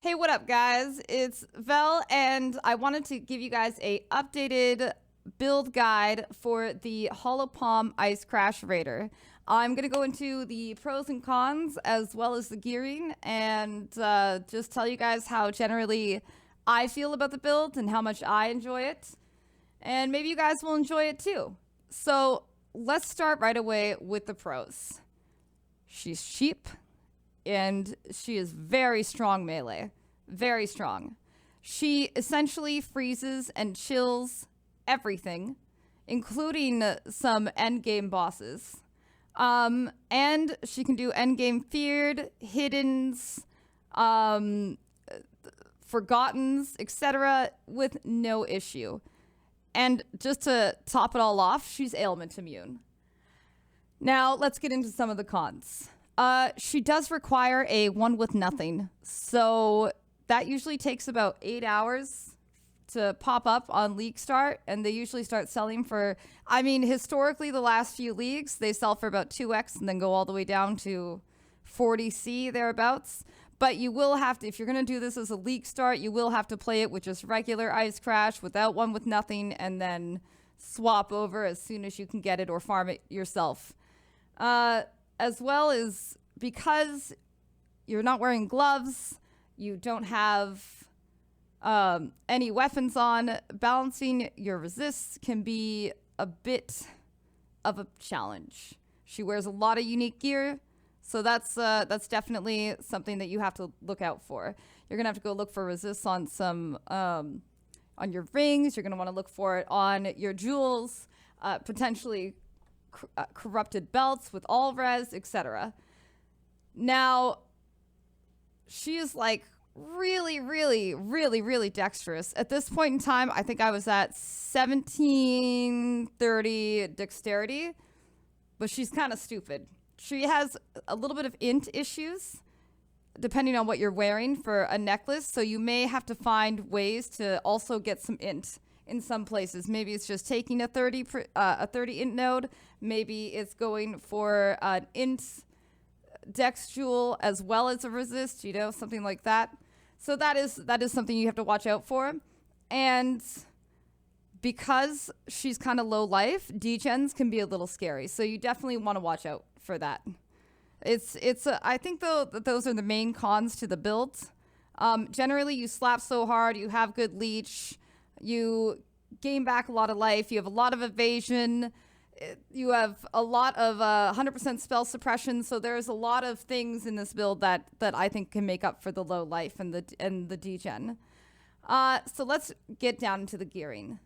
Hey, what up, guys? It's Vel, and I wanted to give you guys a updated build guide for the Hollow Palm Ice Crash Raider. I'm going to go into the pros and cons as well as the gearing and just tell you guys how generally I feel about the build and how much I enjoy it. And maybe you guys will enjoy it too. So let's start right away with the pros. She's cheap and she is very strong melee. Very strong. She essentially freezes and chills everything, including some endgame bosses. And she can do endgame feared, hiddens, forgottens, etc. with no issue. And just to top it all off, she's ailment immune. Now, let's get into some of the cons. She does require a one with nothing. So that usually takes about 8 hours to pop up on Leaguestart, and they usually start selling for, I mean, historically, the last few leagues, they sell for about 2x and then go all the way down to 40C thereabouts. But you will have to, if you're going to do this as a Leaguestart, you will have to play it with just regular Ice Crash without one with nothing, and then swap over as soon as you can get it or farm it yourself. As well as because you're not wearing gloves, you don't have any weapons on, balancing your resists can be a bit of a challenge. She wears a lot of unique gear, so that's definitely something that you have to look out for. You're gonna have to go look for resists on some on your rings. You're gonna want to look for it on your jewels, potentially corrupted belts with all res, etc. Now, she is like really dexterous. At this point in time, I think I was at 1730 dexterity, but she's kind of stupid. She has a little bit of int issues depending on what you're wearing for a necklace, so you may have to find ways to also get some int in some places. Maybe it's just taking a 30 int node. Maybe it's going for an int dex jewel as well as a resist, you know, something like that. So that is something you have to watch out for. And because she's kind of low life, degens can be a little scary. So you definitely want to watch out for that. I think though that those are the main cons to the build. Generally, you slap so hard, you have good leech, you gain back a lot of life, you have a lot of evasion, you have a lot of 100% spell suppression, so there's a lot of things in this build that I think can make up for the low life and the degen. So let's get down into the gearing.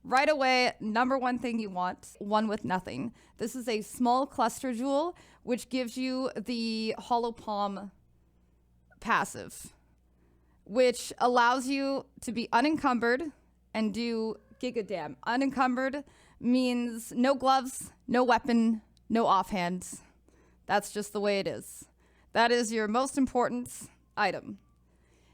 Right away, number one thing you want, one with nothing. This is a small cluster jewel, which gives you the Hollow Palm passive, which allows you to be unencumbered and do Giga Dam. Unencumbered means no gloves, no weapon, no offhand. That's just the way it is. That is your most important item.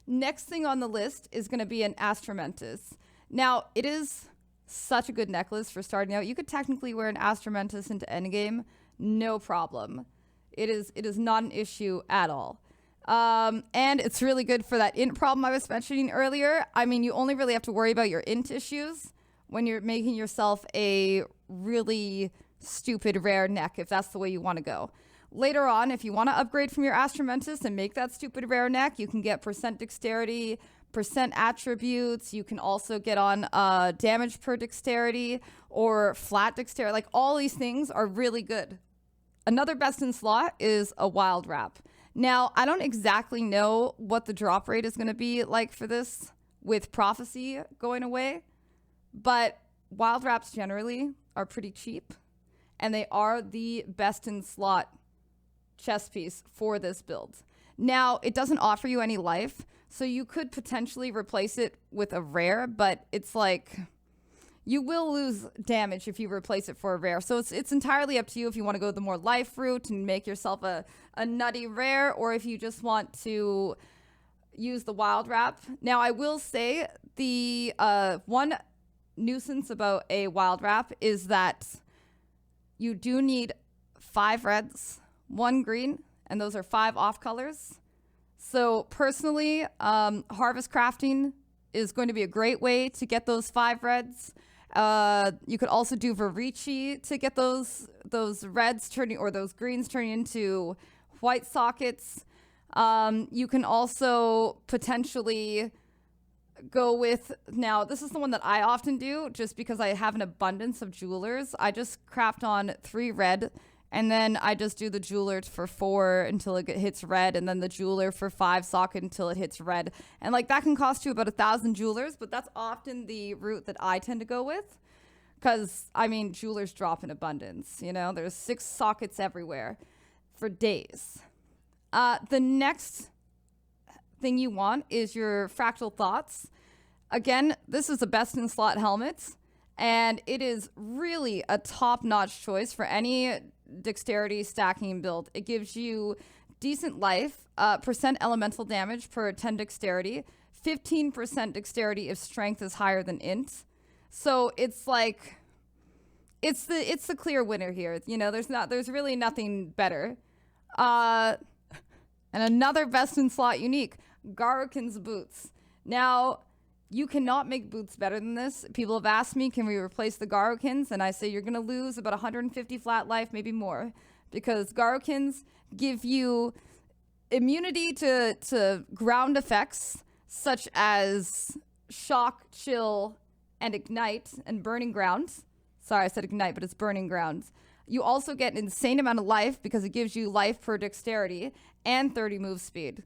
Next thing on the list is going to be an Astramentus. Now, it is such a good necklace for starting out. You could technically wear an Astramentus into endgame, no problem. It is not an issue at all. And it's really good for that int problem I was mentioning earlier. I mean, you only really have to worry about your int issues when you're making yourself a really stupid rare neck, if that's the way you want to go. Later on, if you want to upgrade from your Astramentus and make that stupid rare neck, you can get percent dexterity, percent attributes. You can also get on damage per dexterity or flat dexterity. Like, all these things are really good. Another best in slot is a wild wrap. Now, I don't exactly know what the drop rate is going to be like for this with prophecy going away, but wild wraps generally are pretty cheap, and they are the best in slot chess piece for this build. Now, it doesn't offer you any life, so you could potentially replace it with a rare, but it's like you will lose damage if you replace it for a rare. So it's entirely up to you if you want to go the more life route and make yourself a nutty rare, or if you just want to use the wild wrap. Now, I will say the one nuisance about a wild wrap is that you do need 5 reds, 1 green, and those are 5 off colors. So personally, harvest crafting is going to be a great way to get those 5 reds. You could also do Verici to get those reds turning, or those greens turning into white sockets. You can also potentially go with, now this is the one that I often do just because I have an abundance of jewelers. I just craft on 3 red, and then I just do the jeweler for 4 until it hits red, and then the jeweler for 5 socket until it hits red. And like that can cost you about 1,000 jewelers, but that's often the route that I tend to go with. Because, I mean, jewelers drop in abundance, you know? There's 6 sockets everywhere for days. The next thing you want is your Fractal Thoughts. Again, this is a best-in-slot helmet, and it is really a top-notch choice for any dexterity stacking build. It gives you decent life, percent elemental damage per 10 dexterity, 15% dexterity if strength is higher than int. So it's like, it's the clear winner here. You know, there's really nothing better. And another best in slot unique, Garukin's boots. Now, you cannot make boots better than this. People have asked me, can we replace the Garukins? And I say you're gonna lose about 150 flat life, maybe more, because Garukins give you immunity to ground effects such as shock, chill, and ignite, and burning ground. Sorry, I said ignite, but it's burning ground. You also get an insane amount of life because it gives you life per dexterity and 30 move speed.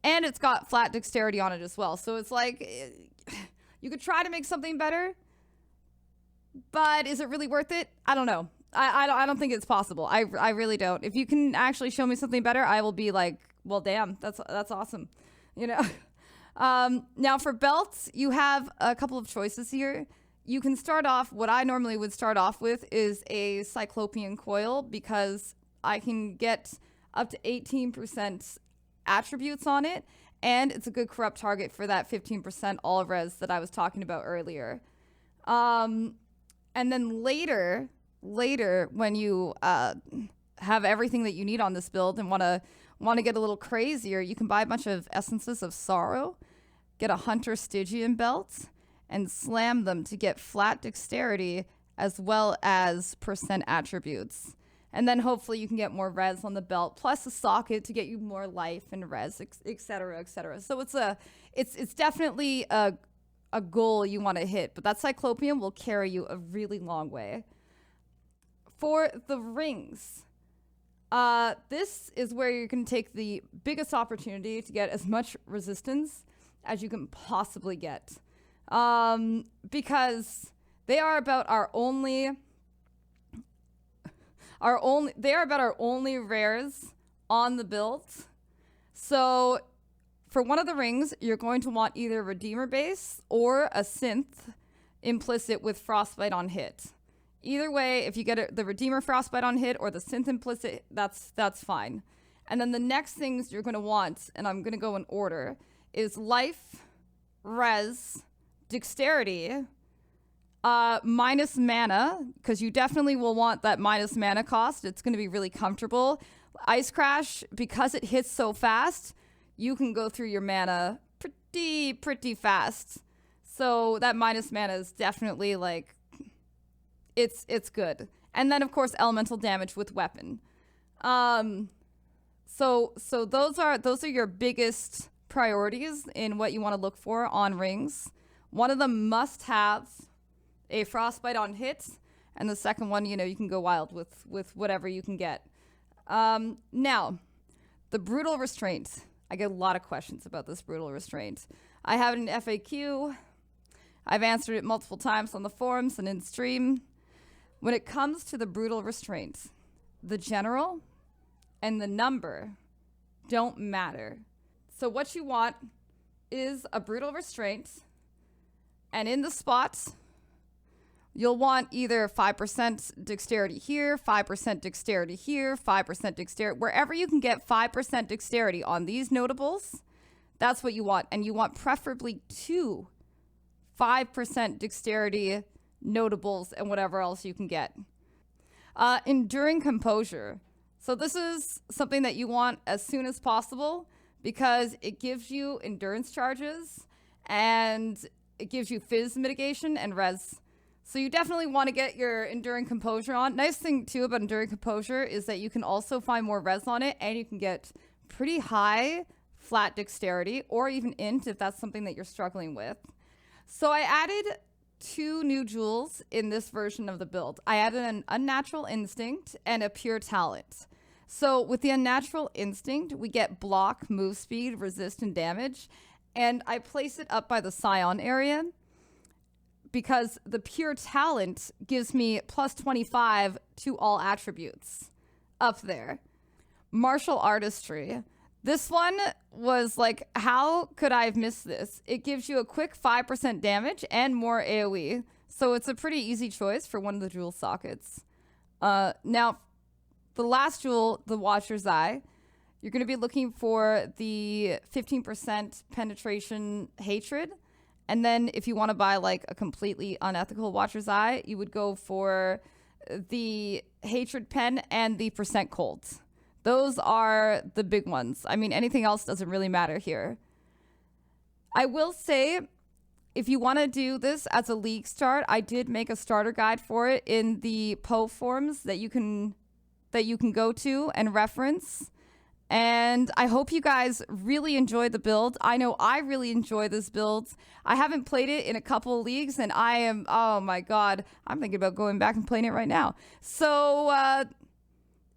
And it's got flat dexterity on it as well. So it's like, you could try to make something better, but is it really worth it? I don't know. I don't think it's possible. I really don't. If you can actually show me something better, I will be like, well, damn, that's awesome. You know? Now for belts, you have a couple of choices here. You can start off, what I normally would start off with is a Cyclopean coil, because I can get up to 18% attributes on it, and it's a good corrupt target for that 15% all res that I was talking about earlier. And then later when you have everything that you need on this build and want to get a little crazier, you can buy a bunch of Essences of Sorrow, get a Hunter Stygian belt, and slam them to get flat dexterity as well as percent attributes. And then hopefully you can get more res on the belt, plus a socket to get you more life and res, et cetera, et cetera. So it's definitely a goal you want to hit, but that Cyclopean will carry you a really long way. For the rings, this is where you can take the biggest opportunity to get as much resistance as you can possibly get. Because they are about our only rares on the build. So for one of the rings, you're going to want either Redeemer base or a synth implicit with Frostbite on hit. Either way, if you get the Redeemer Frostbite on hit or the synth implicit, that's fine. And then the next things you're going to want, and I'm going to go in order, is life, res, dexterity, minus mana, because you definitely will want that minus mana cost. It's going to be really comfortable. Ice Crash, because it hits so fast, you can go through your mana pretty fast. So that minus mana is definitely like, it's good. And then of course elemental damage with weapon. So those are your biggest priorities in what you want to look for on rings. One of them must have a Frostbite on hit, and the second one, you know, you can go wild with whatever you can get. Now, the Brutal Restraint. I get a lot of questions about this Brutal Restraint. I have it in FAQ. I've answered it multiple times on the forums and in stream. When it comes to the Brutal Restraint, the general and the number don't matter. So what you want is a Brutal Restraint, and in the spots, you'll want either 5% dexterity here, 5% dexterity here, 5% dexterity. Wherever you can get 5% dexterity on these notables, that's what you want. And you want preferably 2 5% dexterity notables and whatever else you can get. Enduring Composure. So this is something that you want as soon as possible, because it gives you endurance charges and it gives you fizz mitigation and res. So you definitely want to get your Enduring Composure on. Nice thing too about Enduring Composure is that you can also find more res on it, and you can get pretty high flat dexterity or even int if that's something that you're struggling with. So I added 2 new jewels in this version of the build. I added an Unnatural Instinct and a Pure Talent. So with the Unnatural Instinct, we get block, move speed, resist, and damage. And I place it up by the Scion area because the Pure Talent gives me plus 25 to all attributes up there. Martial Artistry. This one was like, how could I have missed this? It gives you a quick 5% damage and more AoE. So it's a pretty easy choice for one of the jewel sockets. Now, the last jewel, the Watcher's Eye, you're going to be looking for the 15% penetration hatred. And then if you want to buy like a completely unethical Watcher's Eye, you would go for the hatred pen and the percent cold. Those are the big ones. I mean, anything else doesn't really matter here. I will say, if you want to do this as a Leaguestart, I did make a starter guide for it in the PO forums that you can go to and reference. And I hope you guys really enjoyed the build. I know I really enjoy this build. I haven't played it in a couple of leagues, and I am, oh my god, I'm thinking about going back and playing it right now. So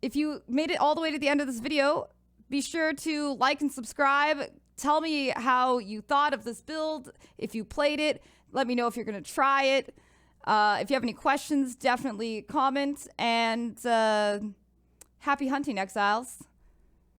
if you made it all the way to the end of this video, be sure to like and subscribe. Tell me how you thought of this build. If you played it, let me know if you're going to try it. If you have any questions, definitely comment. And happy hunting, Exiles.